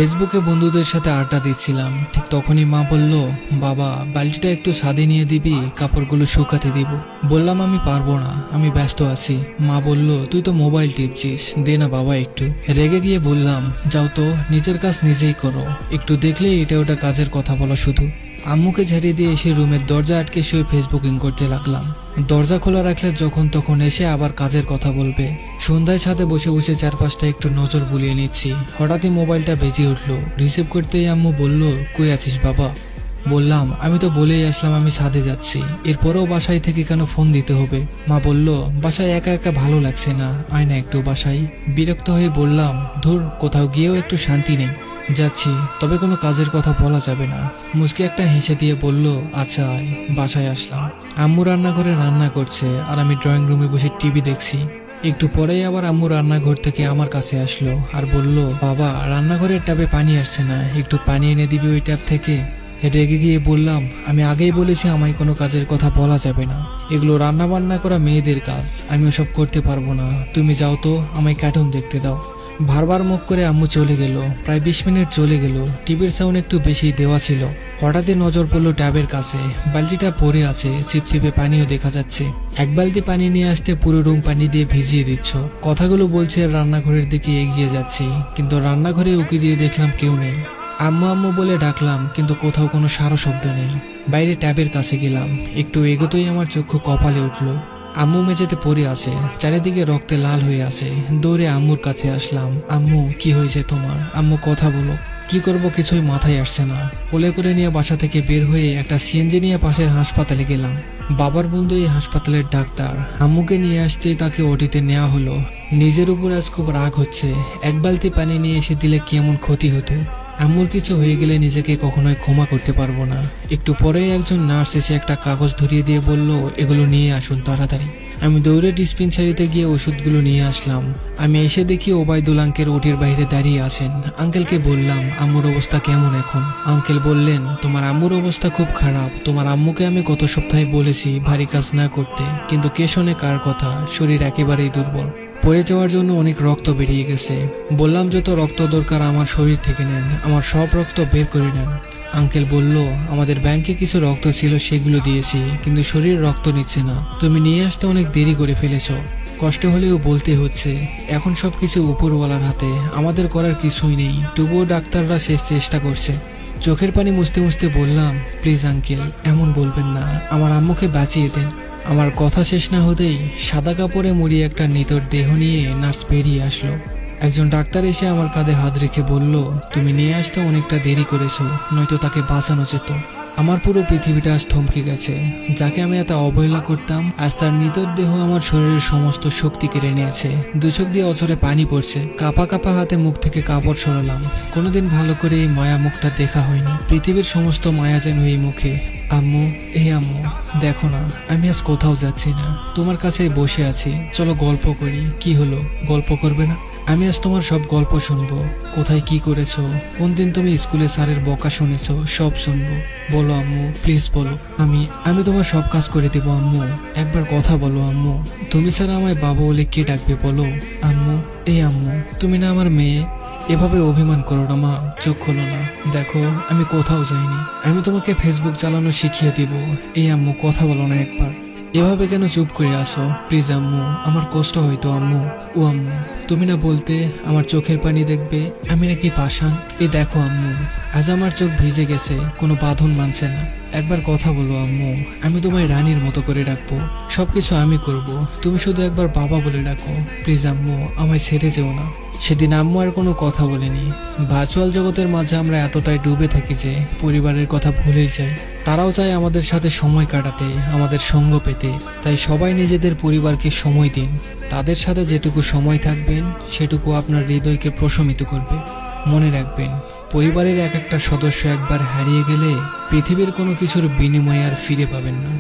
ফেসবুকে বন্ধুদের সাথে আড্ডা দিচ্ছিলাম, ঠিক তখনই মা বলল, বাবা বালতিটা একটু ছাদে নিয়ে দিবি, কাপড়গুলো শুকাতে দিব। বললাম আমি পারবো না, আমি ব্যস্ত আছি। মা বলল, তুই তো মোবাইল টিপছিস, দে না বাবা একটু। রেগে গিয়ে বললাম, যাও তো, নিজের কাজ নিজেই করো, একটু দেখলে এটা ওটা কাজের কথা বলা শুধু। আম্মুকে ঝাড়িয়ে দিয়ে এসে রুমের দরজা আটকে শুয়ে ফেসবুকিং করতে লাগলাম। দরজা খোলা রাখলে যখন তখন এসে আবার কাজের কথা বলবে। সন্ধ্যায় ছাদে বসে বসে চারপাশটা একটু নজর বুলিয়ে নিচ্ছি। হঠাৎই মোবাইলটা বেজে উঠলো। রিসিভ করতেই আম্মু বলল, কই আছিস বাবা? বললাম, আমি তো বলেই আসলাম আমি ছাদে যাচ্ছি, এরপরেও বাসায় থেকে কেন ফোন দিতে হবে? মা বলল, বাসায় একা একা ভালো লাগছে না, আয় না একটু বাসায়। বিরক্ত হয়ে বললাম, ধুর, কোথাও গিয়েও একটু শান্তি নেই। যাচ্ছি, তবে কোনো কাজের কথা বলা যাবে না। মুচকি একটা হেসে দিয়ে বলল, আচ্ছা আয়। বাসায় আসলাম। আম্মু রান্নাঘরে রান্না করছে আর আমি ড্রয়িং রুমে বসে টিভি দেখছি। একটু পরেই আবার আম্মু রান্নাঘর থেকে আমার কাছে আসলো আর বলল, বাবা রান্নাঘরের ট্যাপে পানি আসছে না, একটু পানি এনে দিবি ওই ট্যাপ থেকে। রেগে গিয়ে বললাম, আমি আগেই বলেছি আমায় কোনো কাজের কথা বলা যাবে না, এগুলো রান্না বান্না করা মেয়েদের কাজ, আমি ওসব করতে পারবো না। তুমি যাও তো, আমায় কার্টুন দেখতে দাও। বারবার মুখ করে আম্মু চলে গেল। প্রায় 20 মিনিট চলে গেল। টিভির সাউন্ড একটু বেশি দেওয়া ছিল। হঠাৎই নজর পড়লো ট্যাবের কাছে। বালতিটা পড়ে আছে, চিপচিপে পানিও দেখা যাচ্ছে। এক বালতি পানি নিয়ে আসতে পুরো রুম পানি দিয়ে ভিজিয়ে দিচ্ছ। কথাগুলো বলছে রান্নাঘরের দিকে এগিয়ে যাচ্ছি, কিন্তু রান্নাঘরে উকি দিয়ে দেখলাম কেউ নেই। আম্মু আম্মু বলে ডাকলাম, কিন্তু কোথাও কোনো সারা শব্দ নেই। বাইরে ট্যাবের কাছে গেলাম। একটু এগোতেই আমার চক্ষু কপালে উঠলো। আম্মু মেঝেতে পড়ে আছে, চারিদিকে রক্তে লাল হয়ে আছে। দৌড়ে আম্মুর কাছে আসলাম। আম্মু, কি হয়েছে তোমার? আম্মু, কথা বলো। কি করব কিছুই মাথায় আসছে না। কোলে করে নিয়ে বাসা থেকে বের হয়ে একটা সিএনজি নিয়ে পাশের হাসপাতালে গেলাম। বাবার বন্ধু এই হাসপাতালের ডাক্তার। আম্মুকে নিয়ে আসতেই তাকে ওটিতে নেওয়া হলো। নিজের উপর আজ খুব রাগ হচ্ছে। এক বালতি পানি নিয়ে এসে দিলে কেমন ক্ষতি হতো। আম্মুর কিছু হয়ে গেলে নিজেকে কখনোই ক্ষমা করতে পারবো না। একটু পরেই একজন নার্স এসে একটা কাগজ ধরিয়ে দিয়ে বলল, এগুলো নিয়ে আসুন তাড়াতাড়ি। আমি দৌড়ে ডিসপেন্সারিতে গিয়ে ওষুধগুলো নিয়ে আসলাম। আমি এসে দেখি ওবায়দুল আঙ্কেল ওটির বাইরে দাঁড়িয়ে আছেন। আঙ্কেলকে বললাম, আম্মুর অবস্থা কেমন এখন? আঙ্কেল বললেন, তোমার আম্মুর অবস্থা খুব খারাপ। তোমার আম্মুকে আমি গত সপ্তাহে বলেছি ভারী কাজ না করতে, কিন্তু কে শোনে কার কথা? শরীর একেবারেই দুর্বল, পড়ে যাওয়ার জন্য অনেক রক্ত বেরিয়ে গেছে। বললাম, যত রক্ত দরকার আমার শরীর থেকে নেন, আমার সব রক্ত বের করে নেন। আঙ্কেল বলল, আমাদের ব্যাংকে কিছু রক্ত ছিল, সেগুলো দিয়েছি, কিন্তু শরীর রক্ত নিচ্ছে না। তুমি নিয়ে আসতে অনেক দেরি করে ফেলেছ। কষ্ট হলেও বলতে হচ্ছে, এখন সবকিছু উপরওয়ালার হাতে, আমাদের করার কিছুই নেই। তবুও ডাক্তাররা শেষ চেষ্টা করছে। চোখের পানি মুছতে মুছতে বললাম, প্লিজ আঙ্কেল, এমন বলবেন না, আমার আম্মুকে বাঁচিয়ে দেন। আমার কথা শেষ না হতেই সাদা কাপড়ে মুড়িয়ে একটা নিতর দেহ নিয়ে নার্স বেরিয়ে আসলো। একজন ডাক্তার এসে আমার কাঁধে হাত রেখে বলল, তুমি নিয়ে আসতে অনেকটা দেরি করেছো, নয়তো তাকে বাঁচানো যেত। আমার পুরো পৃথিবীটা আজ থমকে গেছে। যাকে আমি এত অবহেলা করতাম, আজ তার নিতর দেহ আমার শরীরের সমস্ত শক্তি কেড়ে নিয়েছে। দু চোখ দিয়ে অঝরে পানি পড়ছে। কাপা কাপা হাতে মুখ থেকে কাপড় সরালাম। কোনোদিন ভালো করে এই মায়া মুখটা দেখা হয়নি। পৃথিবীর সমস্ত মায়া যেন এই মুখে। আম্মু, এই আম্মু, দেখো না, আমি আজ কোথাও যাচ্ছি না, তোমার কাছেই বসে আছি। চলো গল্প করি। কি হলো, গল্প করবে না? আমি আজ তোমার সব গল্প শুনবো। কোথায় কি করেছো, কোন দিন তুমি স্কুলে স্যারের বকা শুনেছো, সব শুনবো। বলো আম্মু, প্লিজ বলো। আমি তোমার সব কাজ করে দেবো আম্মু। একবার কথা বলো আম্মু। তুমি ছাড়া আমায় বাবা বলে কে ডাকবে বলো? আম্মু, এই আম্মু, তুমি না আমার মেয়ে, এভাবে অভিমান করো না মা। চোখ খোলো না, দেখো আমি কোথাও যাইনি। আমি তোমাকে ফেসবুক চালানো শিখিয়ে দিব। এই আম্মু, কথা বলো না একবার। এভাবে কেন চুপ করে আসো? প্লিজ আম্মু, আমার কষ্ট হয়তো আম্মু। ও আম্মু, তুমি না বলতে আমার চোখের পানি দেখবে? আমি নাকি পাষাণ? এই দেখো আম্মু, আজ আমার চোখ ভিজে গেছে, কোনো বাঁধন মানছে না। একবার কথা বলো আম্মু। আমি তোমায় রানীর মতো করে ডাকবো, সবকিছু আমি করব, তুমি শুধু একবার বাবা বলে ডাকো। প্লিজ আম্মু, আমায় ছেড়ে যেও না। সেদিন আম্মু আর কোনো কথা বলেনি। ভার্চুয়াল জগতের মাঝে আমরা এতটাই ডুবে থাকি যে পরিবারের কথা ভুলেই যাই। তারাও চায় আমাদের সাথে সময় কাটাতে, আমাদের সঙ্গ পেতে। তাই সবাই নিজেদের পরিবারকে সময় দিন। তাদের সাথে যেটুকু সময় থাকবেন, সেটুকু আপনার হৃদয়কে প্রশমিত করবে। মনে রাখবেন, পরিবারের এক একটা সদস্য একবার হারিয়ে গেলে পৃথিবীর কোনো কিছুর বিনিময়ে আর ফিরে পাবেন না।